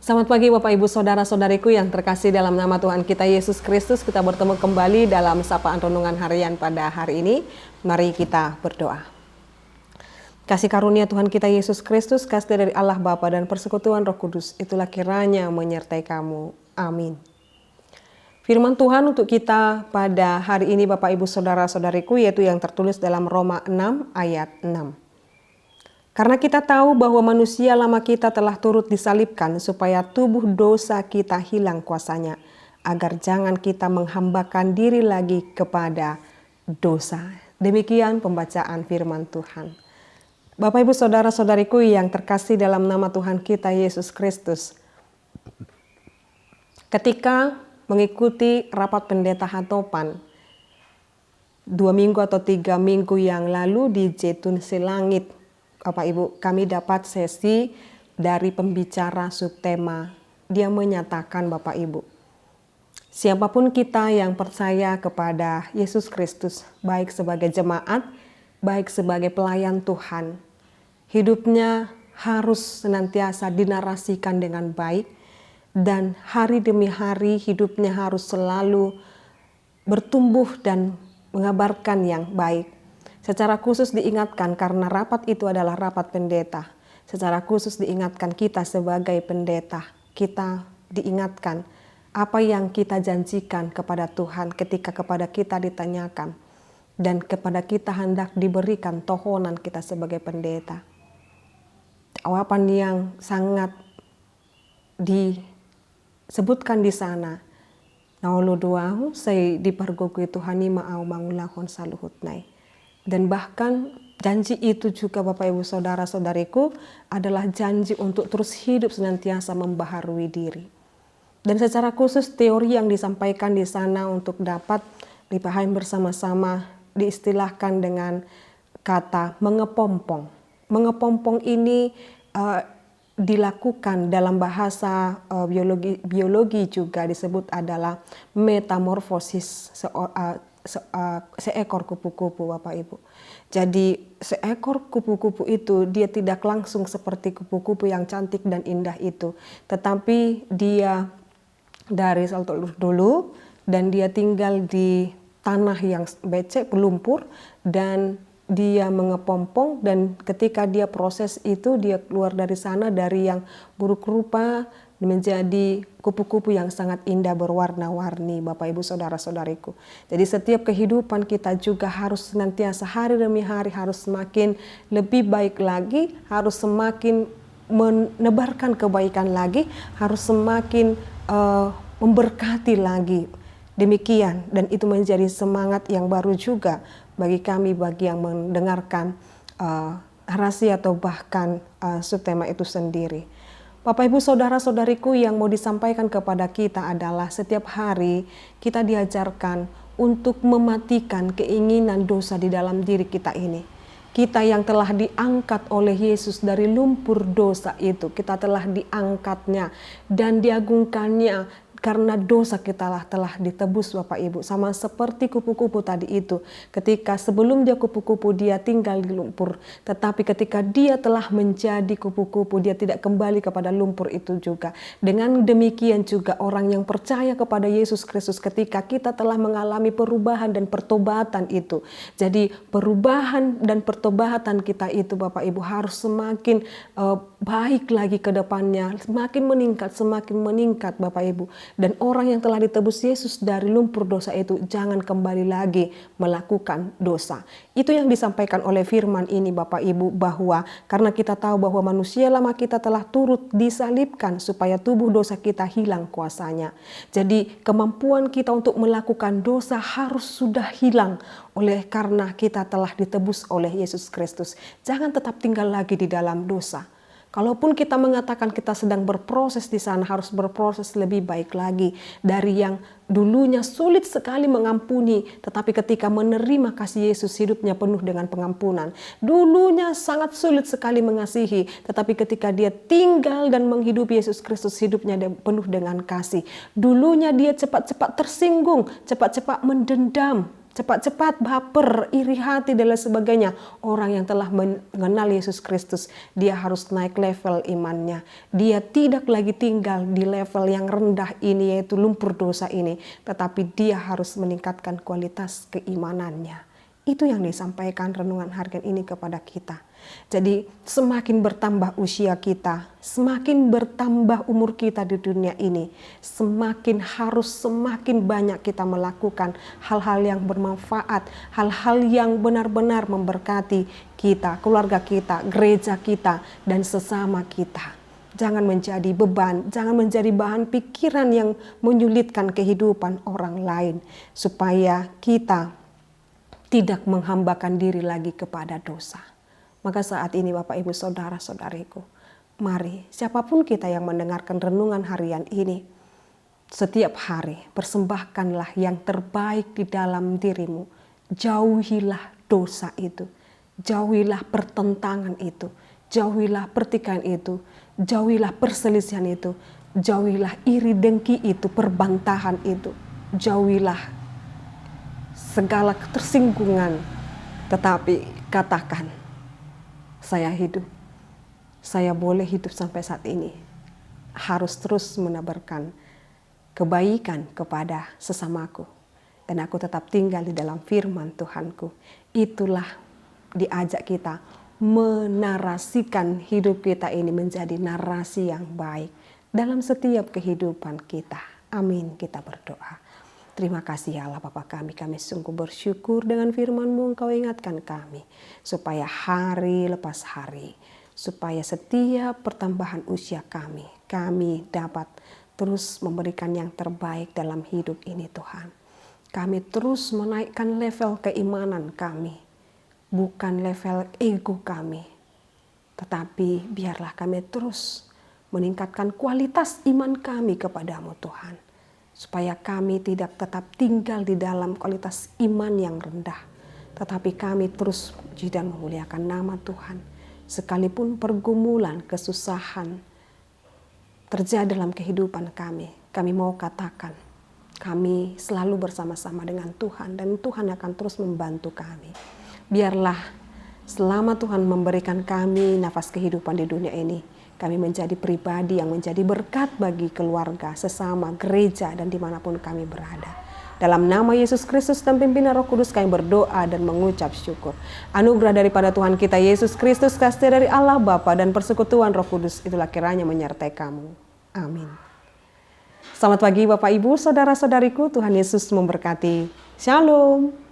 Selamat pagi Bapak Ibu Saudara-saudariku yang terkasih dalam nama Tuhan kita Yesus Kristus. Kita bertemu kembali dalam sapaan renungan harian pada hari ini. Mari kita berdoa. Kasih karunia Tuhan kita Yesus Kristus, kasih dari Allah Bapa dan persekutuan Roh Kudus, itulah kiranya menyertai kamu. Amin. Firman Tuhan untuk kita pada hari ini Bapak Ibu Saudara-saudariku, yaitu yang tertulis dalam Roma 6 ayat 6. Karena kita tahu bahwa manusia lama kita telah turut disalibkan supaya tubuh dosa kita hilang kuasanya, agar jangan kita menghambakan diri lagi kepada dosa. Demikian pembacaan firman Tuhan. Bapak Ibu Saudara-saudariku yang terkasih dalam nama Tuhan kita Yesus Kristus. Ketika mengikuti rapat pendeta Hatopan 2 minggu atau 3 minggu yang lalu di Jetun Selangit, Bapak Ibu, kami dapat sesi dari pembicara subtema. Dia menyatakan Bapak Ibu, siapapun kita yang percaya kepada Yesus Kristus, baik sebagai jemaat, baik sebagai pelayan Tuhan, hidupnya harus senantiasa dinarasikan dengan baik, dan hari demi hari hidupnya harus selalu bertumbuh dan mengabarkan yang baik. Secara khusus diingatkan karena rapat itu adalah rapat pendeta. Secara khusus diingatkan kita sebagai pendeta. Kita diingatkan apa yang kita janjikan kepada Tuhan ketika kepada kita ditanyakan. Dan kepada kita hendak diberikan tohonan kita sebagai pendeta. Jawaban yang sangat disebutkan di sana. Naulu duahu say dipargoku Tuhani ma'au mangulahon saluhutnai. Dan bahkan janji itu juga Bapak Ibu Saudara-saudariku adalah janji untuk terus hidup senantiasa membaharui diri. Dan secara khusus teori yang disampaikan di sana untuk dapat dipahami bersama-sama diistilahkan dengan kata mengepompong. Mengepompong ini dilakukan dalam bahasa biologi juga disebut adalah metamorfosis seekor kupu-kupu Bapak Ibu. Jadi seekor kupu-kupu itu dia tidak langsung seperti kupu-kupu yang cantik dan indah itu. Tetapi dia dari saltelur dulu dan dia tinggal di tanah yang becek, lumpur, dan dia mengepompong, dan ketika dia proses itu dia keluar dari sana dari yang buruk rupa menjadi kupu-kupu yang sangat indah berwarna-warni Bapak Ibu Saudara-saudariku. Jadi setiap kehidupan kita juga harus senantiasa hari demi hari harus semakin lebih baik lagi, harus semakin menebarkan kebaikan lagi, harus semakin memberkati lagi. Demikian, dan itu menjadi semangat yang baru juga bagi kami, bagi yang mendengarkan rahasia atau bahkan subtema itu sendiri. Bapak Ibu Saudara-saudariku yang mau disampaikan kepada kita adalah setiap hari kita diajarkan untuk mematikan keinginan dosa di dalam diri kita ini. Kita yang telah diangkat oleh Yesus dari lumpur dosa itu, kita telah diangkatnya dan diagungkannya. Karena dosa kita telah ditebus Bapak Ibu. Sama seperti kupu-kupu tadi itu. Ketika sebelum dia kupu-kupu dia tinggal di lumpur. Tetapi ketika dia telah menjadi kupu-kupu dia tidak kembali kepada lumpur itu juga. Dengan demikian juga orang yang percaya kepada Yesus Kristus ketika kita telah mengalami perubahan dan pertobatan itu. Jadi perubahan dan pertobatan kita itu Bapak Ibu harus semakin baik lagi ke depannya. Semakin meningkat Bapak Ibu. Dan orang yang telah ditebus Yesus dari lumpur dosa itu jangan kembali lagi melakukan dosa. Itu yang disampaikan oleh firman ini Bapak Ibu, bahwa karena kita tahu bahwa manusia lama kita telah turut disalibkan supaya tubuh dosa kita hilang kuasanya. Jadi kemampuan kita untuk melakukan dosa harus sudah hilang oleh karena kita telah ditebus oleh Yesus Kristus. Jangan tetap tinggal lagi di dalam dosa. Kalaupun kita mengatakan kita sedang berproses di sana, harus berproses lebih baik lagi dari yang dulunya sulit sekali mengampuni, tetapi ketika menerima kasih Yesus hidupnya penuh dengan pengampunan. Dulunya sangat sulit sekali mengasihi, tetapi ketika dia tinggal dan menghidupi Yesus Kristus hidupnya penuh dengan kasih. Dulunya dia cepat-cepat tersinggung, cepat-cepat mendendam, cepat-cepat baper, iri hati dan lain sebagainya. Orang yang telah mengenal Yesus Kristus, dia harus naik level imannya. Dia tidak lagi tinggal di level yang rendah ini, yaitu lumpur dosa ini, tetapi dia harus meningkatkan kualitas keimanannya. Itu yang disampaikan renungan harian ini kepada kita. Jadi semakin bertambah usia kita, semakin bertambah umur kita di dunia ini, semakin banyak kita melakukan hal-hal yang bermanfaat, hal-hal yang benar-benar memberkati kita, keluarga kita, gereja kita, dan sesama kita. Jangan menjadi beban, jangan menjadi bahan pikiran yang menyulitkan kehidupan orang lain, supaya kita tidak menghambakan diri lagi kepada dosa. Maka saat ini Bapak Ibu Saudara-saudariku, mari siapapun kita yang mendengarkan renungan harian ini, setiap hari persembahkanlah yang terbaik di dalam dirimu. Jauhilah dosa itu, jauhilah pertentangan itu, jauhilah pertikaian itu, jauhilah perselisihan itu, jauhilah iri dengki itu, perbantahan itu, jauhilah segala ketersinggungan, tetapi katakan, saya hidup, saya boleh hidup sampai saat ini, harus terus menebarkan kebaikan kepada sesamaku, dan aku tetap tinggal di dalam firman Tuhanku. Itulah diajak kita menarasikan hidup kita ini menjadi narasi yang baik dalam setiap kehidupan kita. Amin, kita berdoa. Terima kasih ya Allah Bapa kami sungguh bersyukur dengan firman-Mu Engkau ingatkan kami, supaya hari lepas hari, supaya setiap pertambahan usia kami dapat terus memberikan yang terbaik dalam hidup ini Tuhan. Kami terus menaikkan level keimanan kami, bukan level ego kami, tetapi biarlah kami terus meningkatkan kualitas iman kami kepadamu Tuhan. Supaya kami tidak tetap tinggal di dalam kualitas iman yang rendah, tetapi kami terus puji dan memuliakan nama Tuhan. Sekalipun pergumulan, kesusahan terjadi dalam kehidupan kami mau katakan, kami selalu bersama-sama dengan Tuhan dan Tuhan akan terus membantu kami. Biarlah selama Tuhan memberikan kami nafas kehidupan di dunia ini, kami menjadi pribadi yang menjadi berkat bagi keluarga, sesama, gereja, dan dimanapun kami berada. Dalam nama Yesus Kristus dan pimpinan Roh Kudus kami berdoa dan mengucap syukur. Anugerah daripada Tuhan kita Yesus Kristus, kasih dari Allah Bapa dan persekutuan Roh Kudus itulah kiranya menyertai kamu. Amin. Selamat pagi Bapak Ibu, Saudara-saudariku, Tuhan Yesus memberkati. Shalom.